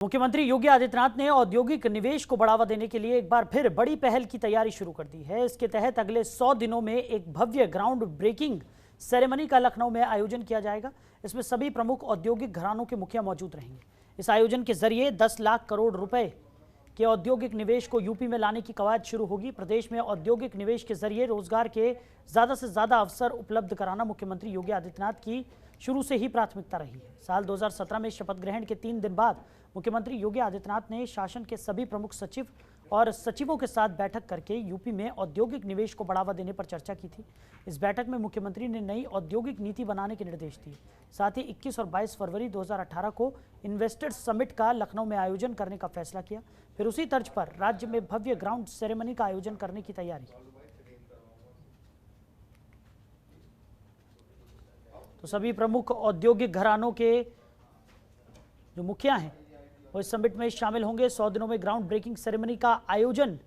मुख्यमंत्री योगी आदित्यनाथ ने औद्योगिक निवेश को बढ़ावा देने के लिए एक बार फिर बड़ी पहल की तैयारी शुरू कर दी है। इसके तहत अगले 100 दिनों में एक भव्य ग्राउंड ब्रेकिंग सेरेमनी का लखनऊ में आयोजन किया जाएगा। इसमें सभी प्रमुख औद्योगिक घरानों के मुखिया मौजूद रहेंगे। इस आयोजन के जरिए 10 लाख करोड़ रुपए के औद्योगिक निवेश को यूपी में लाने की कवायद शुरू होगी। प्रदेश में औद्योगिक निवेश के जरिए रोजगार के ज्यादा से ज्यादा अवसर उपलब्ध कराना मुख्यमंत्री योगी आदित्यनाथ की शुरू से ही प्राथमिकता रही है। साल 2017 में शपथ ग्रहण के 3 दिन बाद मुख्यमंत्री योगी आदित्यनाथ ने शासन के सभी प्रमुख सचिव और सचिवों के साथ बैठक करके यूपी में औद्योगिक निवेश को बढ़ावा देने पर चर्चा की थी। इस बैठक में मुख्यमंत्री ने नई औद्योगिक नीति बनाने के निर्देश दिए। साथ ही 21 और 22 फरवरी 2018 को इन्वेस्टर्स समिट का लखनऊ में आयोजन करने का फैसला किया। फिर उसी तर्ज पर राज्य में भव्य ग्राउंड सेरेमनी का आयोजन करने की तैयारी। तो सभी प्रमुख औद्योगिक घरानों के जो मुखिया हैं वो इस समिट में शामिल होंगे। 100 दिनों में ग्राउंड ब्रेकिंग सेरेमनी का आयोजन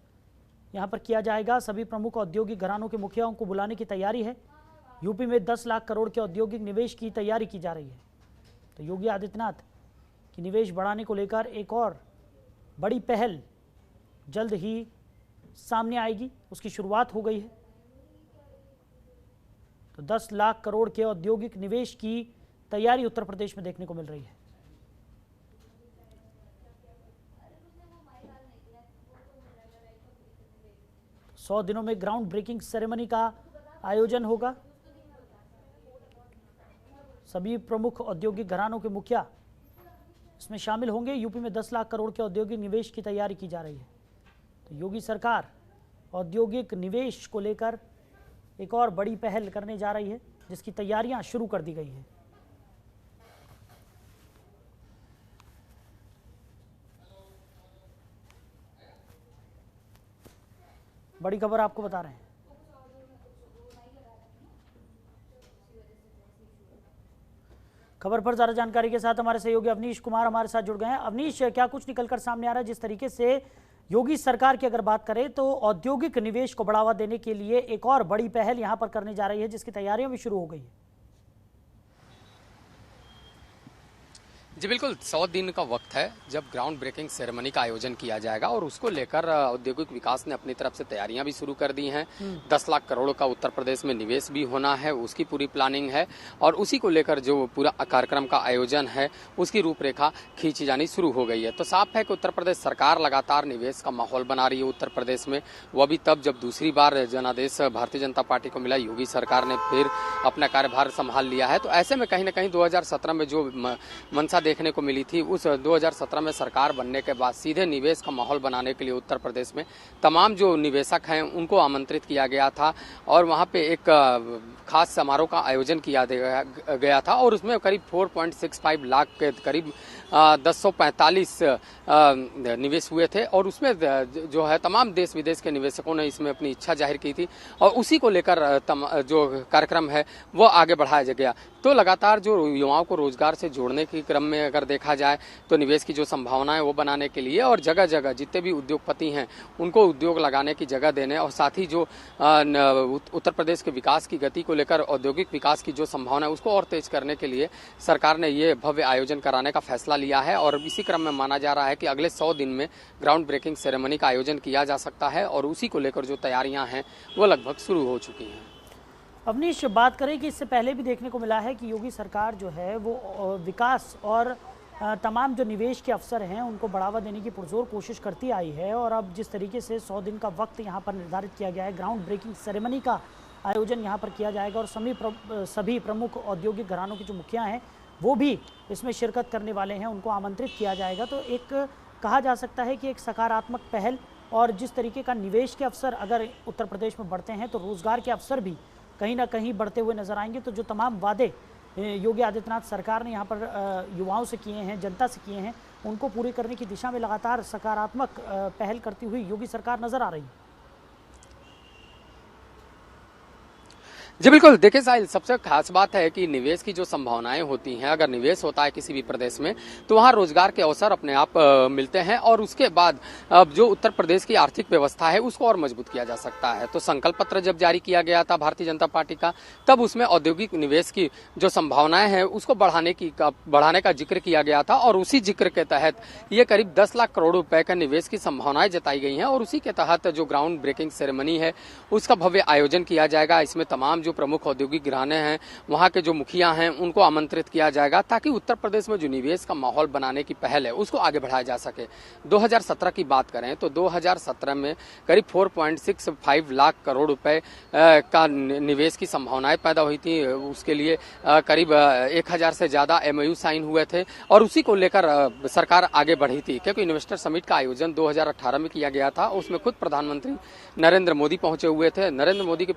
यहां पर किया जाएगा। सभी प्रमुख औद्योगिक घरानों के मुखियाओं को बुलाने की तैयारी है। यूपी में 10 लाख करोड़ के औद्योगिक निवेश की तैयारी की जा रही है। तो योगी आदित्यनाथ की निवेश बढ़ाने को लेकर एक और बड़ी पहल जल्द ही सामने आएगी, उसकी शुरुआत हो गई है। तो 10 लाख करोड़ के औद्योगिक निवेश की तैयारी उत्तर प्रदेश में देखने को मिल रही है। तो 100 दिनों में ग्राउंड ब्रेकिंग सेरेमनी का आयोजन होगा। सभी प्रमुख औद्योगिक घरानों के मुखिया इसमें शामिल होंगे। यूपी में 10 लाख करोड़ के औद्योगिक निवेश की तैयारी की जा रही है। तो योगी सरकार औद्योगिक निवेश को लेकर एक और बड़ी पहल करने जा रही है, जिसकी तैयारियां शुरू कर दी गई हैं। बड़ी खबर आपको बता रहे हैं। खबर पर ज्यादा जानकारी के साथ हमारे सहयोगी अवनीश कुमार हमारे साथ जुड़ गए हैं। अवनीश, क्या कुछ निकलकर सामने आ रहा है? जिस तरीके से योगी सरकार की अगर बात करें तो औद्योगिक निवेश को बढ़ावा देने के लिए एक और बड़ी पहल यहां पर करने जा रही है, जिसकी तैयारियां भी शुरू हो गई है। जी बिल्कुल, 100 दिन का वक्त है जब ग्राउंड ब्रेकिंग सेरेमनी का आयोजन किया जाएगा और उसको लेकर औद्योगिक विकास ने अपनी तरफ से तैयारियां भी शुरू कर दी हैं। 10 लाख करोड़ का उत्तर प्रदेश में निवेश भी होना है, उसकी पूरी प्लानिंग है और उसी को लेकर जो पूरा कार्यक्रम का आयोजन है उसकी रूपरेखा खींची जानी शुरू हो गई है। तो साफ है कि उत्तर प्रदेश सरकार लगातार निवेश का माहौल बना रही है उत्तर प्रदेश में। वो भी तब जब दूसरी बार जनादेश भारतीय जनता पार्टी को मिला, योगी सरकार ने फिर अपना कार्यभार संभाल लिया है। तो ऐसे में कहीं ना कहीं 2017 में जो मंशा देखने को मिली थी, उस 2017 में सरकार बनने के बाद सीधे निवेश का माहौल बनाने के लिए उत्तर प्रदेश में तमाम जो निवेशक हैं उनको आमंत्रित किया गया था और वहां पे एक खास समारोह का आयोजन किया गया था और उसमें करीब 4.65 लाख के करीब 1045 निवेश हुए थे और उसमें जो है तमाम देश विदेश के निवेशकों ने इसमें अपनी इच्छा जाहिर की थी और उसी को लेकर जो कार्यक्रम है वो आगे बढ़ाया गया। तो लगातार जो युवाओं को रोजगार से जोड़ने के क्रम में अगर देखा जाए तो निवेश की जो संभावना है वो बनाने के लिए और जगह जगह जितने भी उद्योगपति हैं उनको उद्योग लगाने की जगह देने और साथ ही जो उत्तर प्रदेश के विकास की गति को लेकर औद्योगिक विकास की जो संभावना है उसको और तेज करने के लिए सरकार ने ये भव्य आयोजन कराने का फैसला लिया है और इसी क्रम में माना जा रहा है कि अगले 100 दिन में ग्राउंड ब्रेकिंग सेरेमनी का आयोजन किया जा सकता है और उसी को लेकर जो तैयारियां हैं वो लगभग शुरू हो चुकी हैं। अवनीश, बात करें कि इससे पहले भी देखने को मिला है कि योगी सरकार जो है वो विकास और तमाम जो निवेश के अवसर हैं उनको बढ़ावा देने की पुरजोर कोशिश करती आई है और अब जिस तरीके से 100 दिन का वक्त यहाँ पर निर्धारित किया गया है, ग्राउंड ब्रेकिंग सेरेमनी का आयोजन यहाँ पर किया जाएगा और सभी प्रमुख औद्योगिक घरानों के जो मुखिया हैं वो भी इसमें शिरकत करने वाले हैं, उनको आमंत्रित किया जाएगा। तो एक कहा जा सकता है कि एक सकारात्मक पहल और जिस तरीके का निवेश के अवसर अगर उत्तर प्रदेश में बढ़ते हैं तो रोजगार के अवसर भी कहीं ना कहीं बढ़ते हुए नजर आएंगे। तो जो तमाम वादे योगी आदित्यनाथ सरकार ने यहाँ पर युवाओं से किए हैं, जनता से किए हैं, उनको पूरी करने की दिशा में लगातार सकारात्मक पहल करती हुई योगी सरकार नजर आ रही है। जी बिल्कुल, देखिए साहिल, सबसे खास बात है कि निवेश की जो संभावनाएं होती हैं, अगर निवेश होता है किसी भी प्रदेश में तो वहाँ रोजगार के अवसर अपने आप मिलते हैं और उसके बाद जो उत्तर प्रदेश की आर्थिक व्यवस्था है उसको और मजबूत किया जा सकता है। तो संकल्प पत्र जब जारी किया गया था भारतीय जनता पार्टी का, तब उसमें औद्योगिक निवेश की जो संभावनाएं हैं उसको बढ़ाने का जिक्र किया गया था और उसी जिक्र के तहत ये करीब 10 लाख करोड़ रुपए का निवेश की संभावनाएं जताई गई हैं और उसी के तहत जो ग्राउंड ब्रेकिंग सेरेमनी है उसका भव्य आयोजन किया जाएगा। इसमें तमाम जो प्रमुख औद्योगिक घराने हैं, वहां के जो मुखिया हैं, उनको आमंत्रित किया जाएगा ताकि उत्तर प्रदेश में जो निवेश का माहौल बनाने की पहल है उसको आगे बढ़ाया जा सके। 2017 की बात करें तो 2017 में करीब 4.65 लाख करोड़ रुपए का निवेश की संभावनाएं पैदा हुई थी। उसके लिए करीब 1000 से ज्यादा MOU साइन हुए थे और उसी को लेकर सरकार आगे बढ़ी थी, क्योंकि इन्वेस्टर समिट का आयोजन 2018 में किया गया था। उसमें खुद प्रधानमंत्री नरेंद्र मोदी पहुंचे हुए थे। नरेंद्र मोदी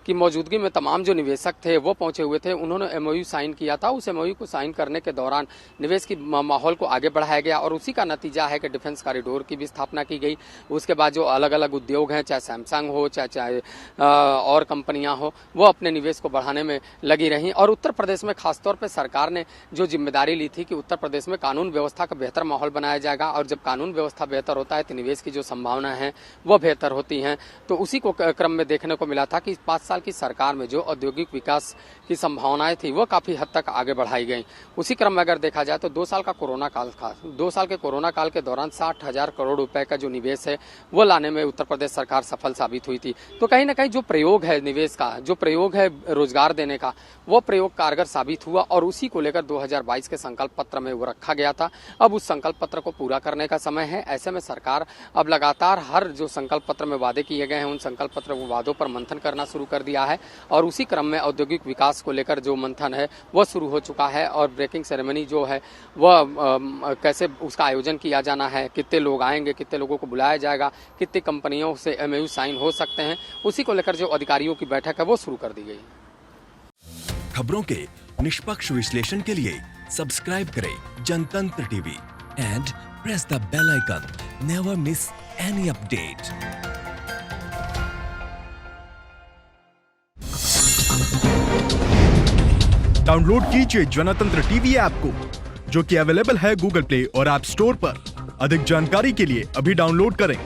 की मौजूदगी में तमाम जो निवेशक थे वो पहुंचे हुए थे। उन्होंने MOU साइन किया था। उस MOU को साइन करने के दौरान निवेश की माहौल को आगे बढ़ाया गया और उसी का नतीजा है कि डिफेंस कॉरिडोर की भी स्थापना की गई। उसके बाद जो अलग अलग उद्योग हैं, चाहे सैमसंग हो, चाहे और कंपनियां हो, वो अपने निवेश को बढ़ाने में लगी रहीं। और उत्तर प्रदेश में खासतौर पर सरकार ने जो जिम्मेदारी ली थी कि उत्तर प्रदेश में कानून व्यवस्था का बेहतर माहौल बनाया जाएगा और जब कानून व्यवस्था बेहतर होता है तो निवेश की जो संभावना है वो बेहतर होती हैं। तो उसी को क्रम में देखने को मिला था कि 5 साल की सरकार में जो औद्योगिक विकास की संभावनाएं थी वो काफी हद तक आगे बढ़ाई गई। उसी क्रम में अगर देखा जाए तो 2 साल का कोरोना काल था। 2 साल के कोरोना काल के दौरान 60,000 करोड़ रुपए का जो निवेश है वो लाने में उत्तर प्रदेश सरकार सफल साबित हुई थी। तो कहीं ना कहीं जो प्रयोग है निवेश का, जो प्रयोग है रोजगार देने का, वो प्रयोग कारगर साबित हुआ और उसी को लेकर 2022 के संकल्प पत्र में वो रखा गया था। अब उस संकल्प पत्र को पूरा करने का समय है। ऐसे में सरकार अब लगातार हर जो संकल्प पत्र में वादे किए गए हैं उन संकल्प पत्र वादों पर मंथन करना शुरू कर दिया है और उसी क्रम में औद्योगिक विकास को लेकर जो मंथन है वो शुरू हो चुका है। और ब्रेकिंग सेरेमनी जो है वह कैसे उसका आयोजन किया जाना है, कितने लोग आएंगे, कितने लोगों को बुलाया जाएगा, कितनी कंपनियों से MOU साइन हो सकते हैं, उसी को लेकर जो अधिकारियों की बैठक है वो शुरू कर दी गई। खबरों के निष्पक्ष विश्लेषण के लिए सब्सक्राइब करें Janatantra TV and press the bell icon. Never miss any update. Download कीजिए जनतंत्र टीवी ऐप को, जो कि अवेलेबल है गूगल प्ले और ऐप स्टोर पर। अधिक जानकारी के लिए अभी डाउनलोड करें।